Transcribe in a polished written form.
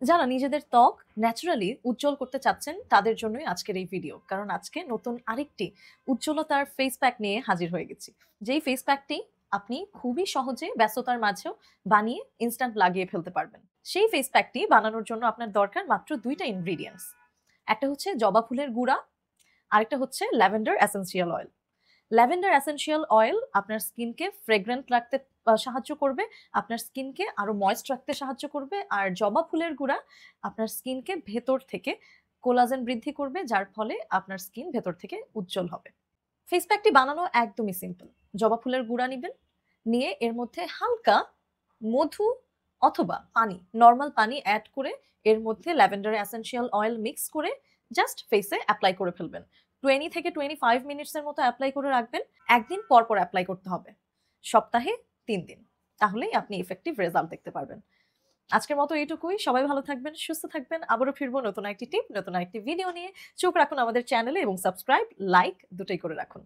যারা নিজেদের ত্বক ন্যাচারালি উজ্জ্বল করতে চাচ্ছেন তাদের জন্যই আজকের এই ভিডিও। কারণ আজকে নতুন আরেকটি উজ্জ্বলতার ফেস প্যাক নিয়ে হাজির হয়ে গেছি। যেই ফেস প্যাকটি আপনি খুবই সহজে ব্যস্ততার মাঝেও বানিয়ে ইনস্ট্যান্ট লাগিয়ে ফেলতে পারবেন। সেই ফেস প্যাকটি বানানোর জন্য আপনার দরকার মাত্র ২ টা ইনগ্রিডিয়েন্টস। একটা হচ্ছে জবা ফুলের গুঁড়া, আরেকটা হচ্ছে lavender essential oil. Lavender essential oil আপনার স্কিনকে ফ্রেগ্রেন্ট রাখতে সাহায্য করবে, আপনার স্কিনকে আরো ময়েস্ট রাখতে সাহায্য করবে। আর জবা ফুলের গুঁড়া আপনার স্কিনকে ভেতর থেকে কোলাজেন বৃদ্ধি করবে, যার ফলে আপনার স্কিন ভেতর থেকে উজ্জ্বল হবে। ফেস প্যাকটি বানানো একদমই সিম্পল। জবা ফুলের গুঁড়া নিবেন, নিয়ে এর মধ্যে হালকা মধু অথবা পানি, নরমাল পানি অ্যাড করে এর মধ্যে ল্যাভেন্ডার এসেনশিয়াল অয়েল মিক্স করে জাস্ট ফেসে অ্যাপ্লাই করে ফেলবেন। 20 থেকে 25 মিনিটসের মতো অ্যাপ্লাই করে রাখবেন। একদিন পর পর অ্যাপ্লাই করতে হবে, সপ্তাহে 3 দিন। তাহলেই আপনি ইফেক্টিভ রেজাল্ট দেখতে পারবেন। আজকের মতো এইটুকুই। সবাই ভালো থাকবেন, সুস্থ থাকবেন। আবারও ফিরবো নতুন একটি টিপ, নতুন একটি ভিডিও নিয়ে। চোখ রাখুন আমাদের চ্যানেলে এবং সাবস্ক্রাইব, লাইক দুটোই করে রাখুন।